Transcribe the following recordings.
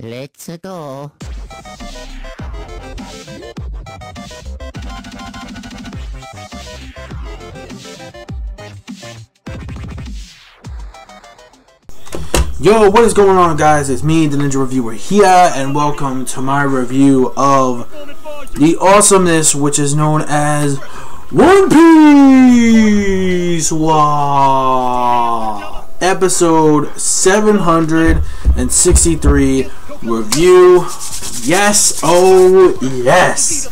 Let's go. Yo, what is going on, guys? It's me, the Ninja Reviewer here, and welcome to my review of the awesomeness which is known as One Piece. Wow. Episode 763 review. Yes. Oh, yes.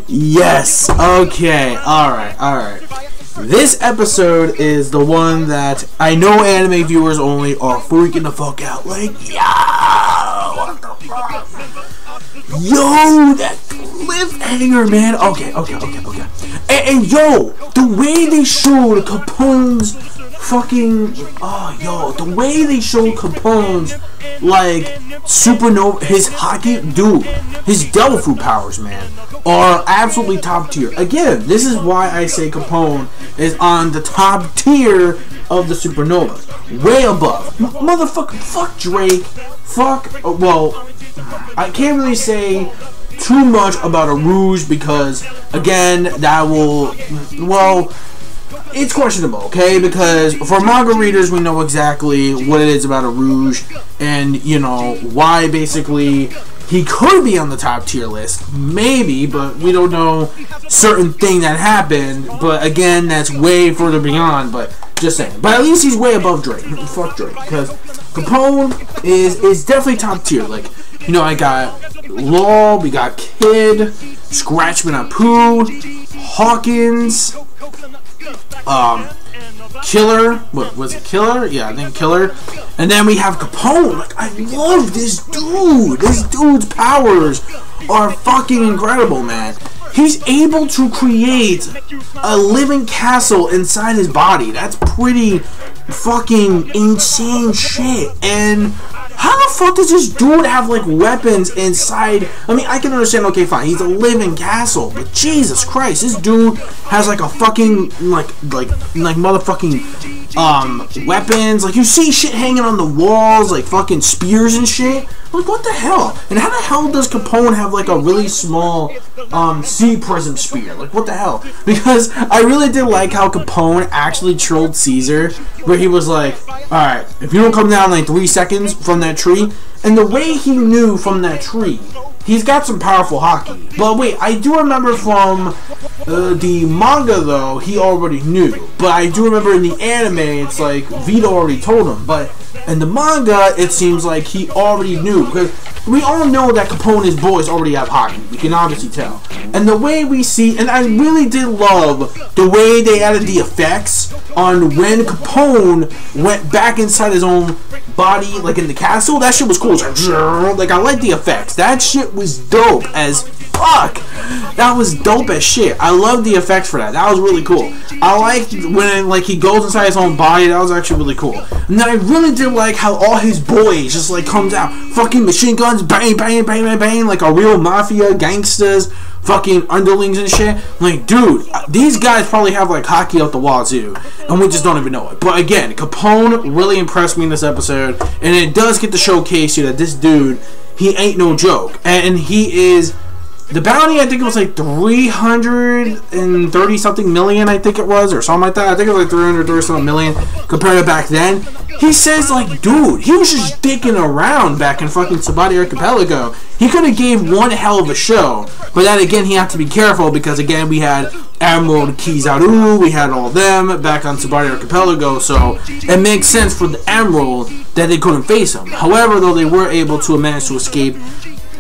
Yes. Okay. Alright. This episode is the one that I know anime viewers only are freaking the fuck out. Like, yo, what the fuck? Yo, that cliffhanger, man. Okay. And yo, the way they showed Capone's fucking, the way they showed Capone's, like, supernova, his hockey, dude, his devil fruit powers, man, are absolutely top tier. Again, this is why I say Capone is on the top tier of the supernovas. Way above. Motherfucker, fuck Drake. Well, I can't really say too much about a Rouge because, again, that will, well, it's questionable, okay? Because for manga readers, we know exactly what it is about a Rouge and, you know, why basically he could be on the top tier list, maybe, but we don't know certain thing that happened. But again, that's way further beyond, but just saying. But at least he's way above Drake. Fuck Drake, because Capone is definitely top tier. Like, you know, I got Law, we got Kid, Scratchman Apu, Hawkins, Killer, what was it, Killer? Yeah, I think Killer. And then we have Capone. Like, I love this dude. This dude's powers are fucking incredible, man. He's able to create a living castle inside his body. That's pretty fucking insane shit. And how the fuck does this dude have, like, weapons inside? I mean, I can understand, okay, fine, he's a living castle, but Jesus Christ, this dude has, like, a fucking, like motherfucking, weapons. Like, you see shit hanging on the walls, like, fucking spears and shit. Like, what the hell? And how the hell does Capone have, like, a really small, sea prism spear? Like, what the hell? Because I really did like how Capone actually trolled Caesar, where he was like, alright, if you don't come down, like, 3 seconds from that tree, and the way he knew from that tree, he's got some powerful hockey. But wait, I do remember from the manga, though, he already knew. But I do remember in the anime, it's like VITO already told him. But in the manga, it seems like he already knew. Because we all know that Capone's boys already have hockey. We can obviously tell. And the way we see, and I really did love the way they added the effects on when Capone went back inside his own body, like in the castle. That shit was cool. Like, I like the effects. That shit was dope as fuck. That was dope as shit. I love the effects for that. That was really cool. I liked when, like, he goes inside his own body. That was actually really cool. And then I really did like how all his boys just, like, comes out, fucking machine guns, bang, bang, bang, bang, bang, like a real mafia, gangsters, fucking underlings and shit. Like, dude, these guys probably have, like, hockey out the wazoo, and we just don't even know it. But again, Capone really impressed me in this episode, and it does get to showcase you that this dude, he ain't no joke. And he is, the bounty, I think it was like 330 something million, I think it was, or something like that. I think it was like 330 something million compared to back then. He says, like, dude, he was just dicking around back in fucking Sabaody Archipelago. He could have gave one hell of a show, but then again, he had to be careful because, again, we had Admiral Kizaru, we had all them back on Sabaody Archipelago, so it makes sense for the Admiral that they couldn't face him. However, though, they were able to manage to escape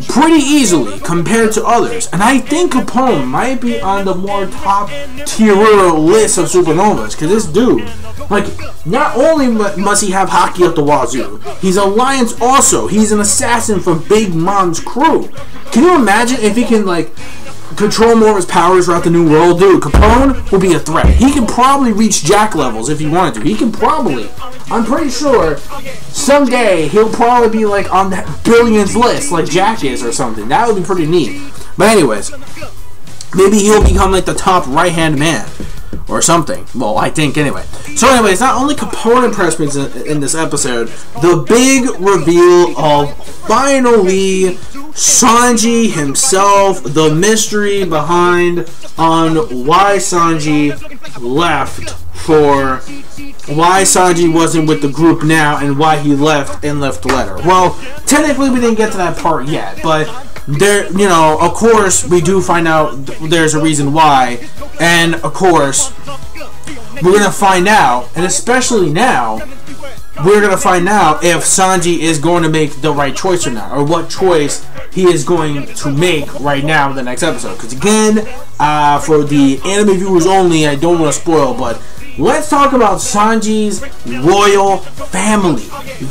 pretty easily compared to others, and I think Capone might be on the more top tier list of supernovas, because this dude, like, not only must he have hockey at the wazoo, he's Alliance also. He's an assassin from Big Mom's crew. Can you imagine if he can, like, control more of his powers throughout the New World? Dude, Capone will be a threat. He can probably reach Jack levels if he wanted to. He can probably, I'm pretty sure, someday he'll probably be, like, on that billions list like Jack is or something. That would be pretty neat. But anyways, maybe he'll become, like, the top right-hand man. or something. Well, I think anyway. So anyways, not only Capone impressed me in this episode, the big reveal of finally Sanji himself, the mystery behind on why Sanji left, for why Sanji wasn't with the group now and why he left and left the letter. Well, technically we didn't get to that part yet, but there, you know, of course we do find out there's a reason why, and of course we're gonna find out, and especially now we're gonna find out if Sanji is going to make the right choice or not, or what choice he is going to make right now in the next episode. Because again, for the anime viewers only, I don't want to spoil, but let's talk about Sanji's royal family,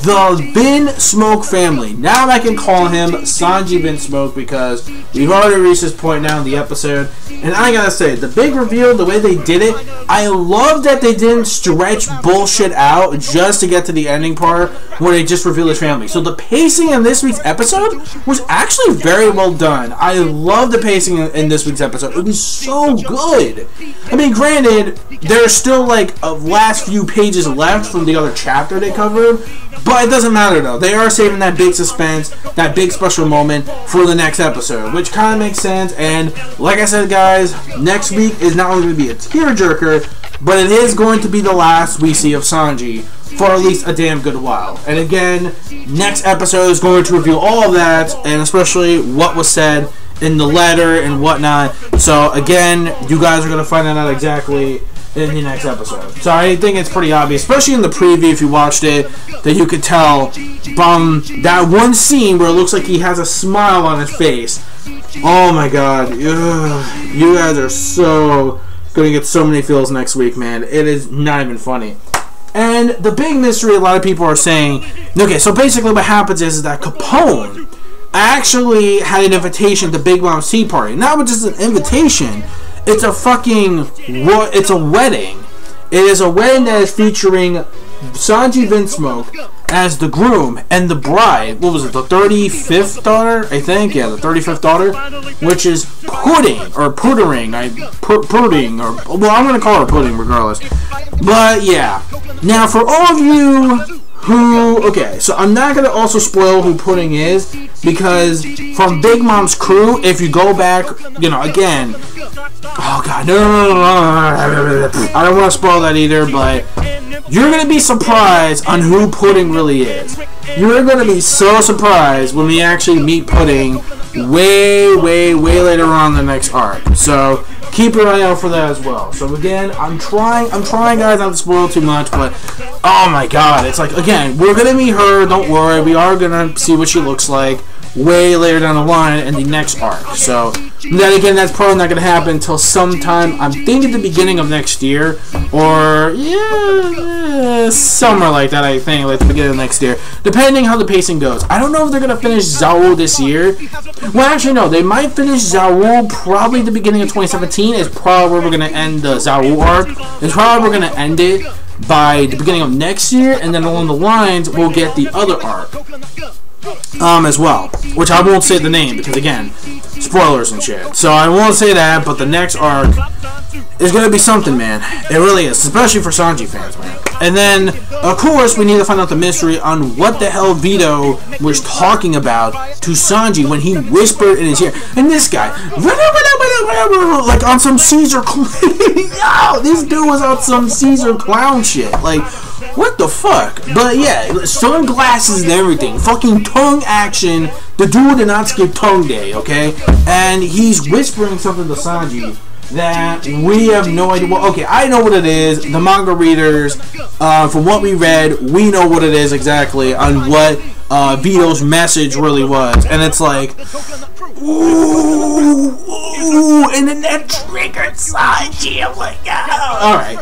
the VINSMOKE family. Now I can call him Sanji VINSMOKE because we've already reached this point now in the episode. And I gotta say, the big reveal, the way they did it, I love that they didn't stretch bullshit out just to get to the ending part where they just reveal his family. So the pacing in this week's episode was actually very well done. I love the pacing in this week's episode. It was so good. I mean, granted, there's still like a last few pages left from the other chapter they covered, but it doesn't matter though. They are saving that big suspense, that big special moment for the next episode, which kind of makes sense. And like I said, guys, next week is not only going to be a tearjerker, but it is going to be the last we see of Sanji for at least a damn good while. And again, next episode is going to reveal all of that, and especially what was said in the letter and whatnot. So again, you guys are going to find that out exactly in the next episode. So I think it's pretty obvious, especially in the preview if you watched it, that you could tell from that one scene where it looks like he has a smile on his face. Oh my god. Ugh. You guys are so gonna get so many feels next week, man. It is not even funny. And the big mystery a lot of people are saying, okay, so basically what happens is that Capone actually had an invitation to Big Mom's tea party. Not just an invitation, it's a fucking, it's a wedding. It is a wedding that is featuring Sanji VINSMOKE as the groom and the bride. What was it, the 35th daughter? I think, yeah, the 35th daughter, which is Pudding, or Pudding, or, well, I'm going to call her Pudding regardless. But, yeah. Now, for all of you who, okay, so I'm not going to also spoil who Pudding is, because from Big Mom's crew, if you go back, you know, again, oh god, no, I don't want to spoil that either, but you're going to be surprised on who Pudding really is. You're going to be so surprised when we actually meet Pudding way later on in the next arc. So keep your eye out for that as well. So again, I'm trying guys not to spoil too much, but oh my god, it's like, again, we're going to meet her, don't worry, we are going to see what she looks like way later down the line in the next arc. So then again, that's probably not going to happen until sometime, I'm thinking the beginning of next year, or yeah, somewhere like that, I think, like the beginning of next year, depending how the pacing goes. I don't know if they're going to finish Zawu this year. Well, actually no, they might finish Zawu probably the beginning of 2017 is probably where we're going to end the Zawu arc. It's probably we're going to end it by the beginning of next year, and then along the lines we'll get the other arc as well, which I won't say the name because again, spoilers and shit. So I won't say that, but the next arc is gonna be something, man. It really is, especially for Sanji fans, man. And then, of course, we need to find out the mystery on what the hell Vito was talking about to Sanji when he whispered in his ear. And this guy, like on some Caesar clown. Yo, this dude was on some Caesar clown shit. Like, what the fuck? But yeah, sunglasses and everything. Fucking tongue action. The dude did not skip tongue day, okay? And he's whispering something to Sanji that we have no idea. Well, okay, I know what it is. The manga readers, from what we read, we know what it is exactly on what Vito's message really was. And it's like, ooh, and then that triggered Sanji. I'm like, oh. Alright.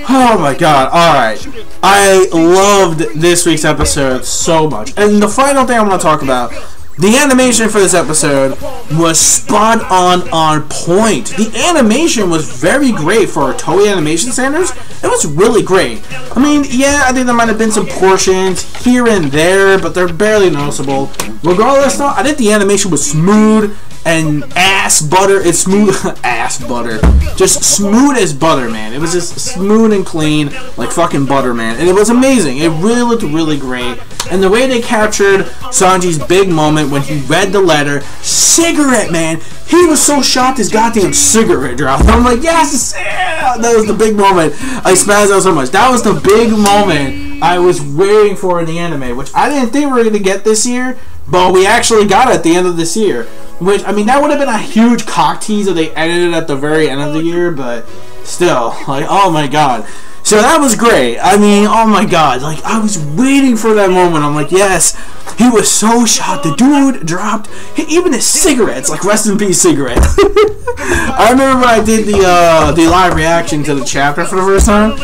Oh my god, alright. I loved this week's episode so much. And the final thing I want to talk about, the animation for this episode was spot on point. The animation was very great for Toei animation standards. It was really great. I mean, yeah, I think there might have been some portions here and there, but they're barely noticeable. Regardless, though, I think the animation was smooth. and ass butter. It's smooth ass butter. Just smooth as butter, man. It was just smooth and clean like fucking butter, man. And it was amazing. It really looked really great. And the way they captured Sanji's big moment when he read the letter, cigarette, man. He was so shocked his goddamn cigarette dropped. I'm like, yes, yeah! That was the big moment. I spazzed out so much. That was the big moment I was waiting for in the anime, which I didn't think we were going to get this year, but we actually got it at the end of this year. Which, I mean, that would have been a huge cock tease if they edited it at the very end of the year, but still, like, oh my god. So that was great. I mean, oh my god. Like, I was waiting for that moment. I'm like, yes. He was so shocked. The dude dropped even his cigarettes. Like, rest in peace, cigarette. I remember when I did the live reaction to the chapter for the first time.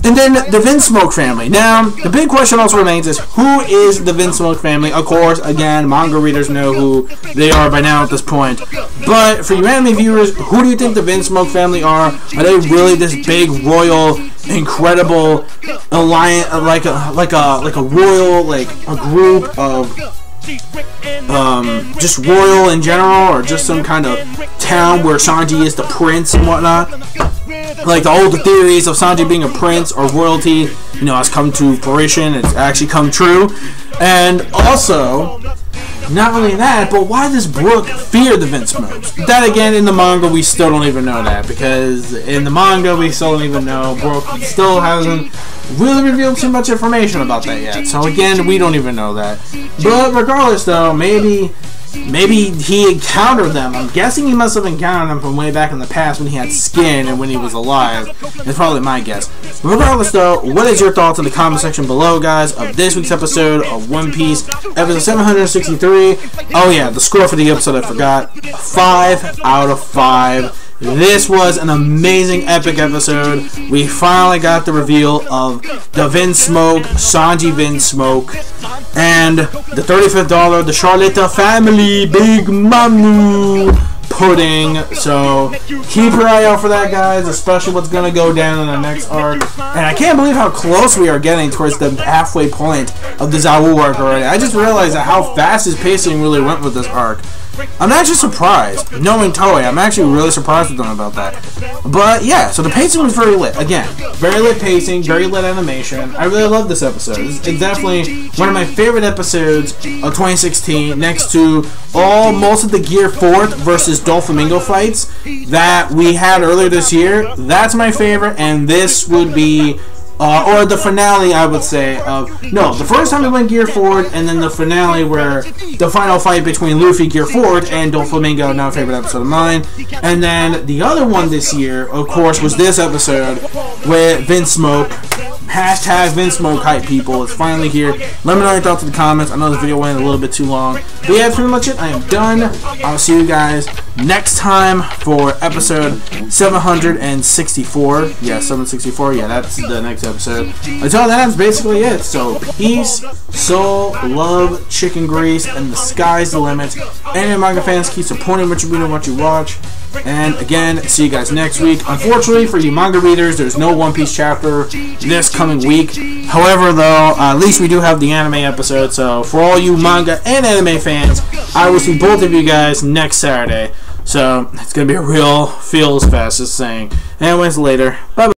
And then the VINSMOKE family. Now, the big question also remains is, who is the VINSMOKE family? Of course, again, manga readers know who they are by now at this point. But for you anime viewers, who do you think the VINSMOKE family are? Are they really this big, royal, incredible alliance, like a royal, like a group of just royal in general, or just some kind of town where Sanji is the prince and whatnot? Like the older theories of Sanji being a prince or royalty, you know, has come to fruition. It's actually come true. And also, not only that, but why does Brook fear the VINSMOKEs? That again, in the manga, we still don't even know that, because in the manga, we still don't even know. Brook still hasn't really revealed too much information about that yet. So again, we don't even know that. But regardless, though, maybe he encountered them. I'm guessing he must have encountered them from way back in the past when he had skin and when he was alive. That's probably my guess. But regardless, though, what is your thoughts in the comment section below, guys, of this week's episode of One Piece, episode 763. Oh yeah, the score for the episode I forgot. 5 out of 5. This was an amazing, epic episode. We finally got the reveal of the VINSMOKE, Sanji VINSMOKE, and the $35, the Charlotte family, Big Mamu pudding. So keep your eye out for that, guys, especially what's going to go down in the next arc. And I can't believe how close we are getting towards the halfway point of the Zawu arc already. I just realized that how fast his pacing really went with this arc. I'm actually surprised, knowing Toei. I'm actually really surprised with them about that. But yeah, so the pacing was very lit. Again, very lit pacing, very lit animation. I really love this episode. It's definitely one of my favorite episodes of 2016, next to most of the Gear 4th versus Doflamingo fights that we had earlier this year. That's my favorite, and this would be or the finale, I would say, no, the first time we went Gear Forward, and then the finale where the final fight between Luffy, Gear Forward, and Doflamingo, another favorite episode of mine. And then the other one this year, of course, was this episode with VINSMOKE. Hashtag VINSMOKE hype, people. It's finally here. Let me know your thoughts in the comments. I know the video went a little bit too long. But yeah, that's pretty much it. I am done. I'll see you guys next time for episode 764. Yeah, 764. Yeah, that's the next episode. Until then, that's basically it. So, peace, soul, love, chicken grease, and the sky's the limit. Anime manga fans, keep supporting what you read and what you watch. And again, see you guys next week. Unfortunately, for you manga readers, there's no One Piece chapter this coming week. However, though, at least we do have the anime episode. So, for all you manga and anime fans, I will see both of you guys next Saturday. So, it's going to be a real feels fest, just saying. Anyways, later. Bye-bye.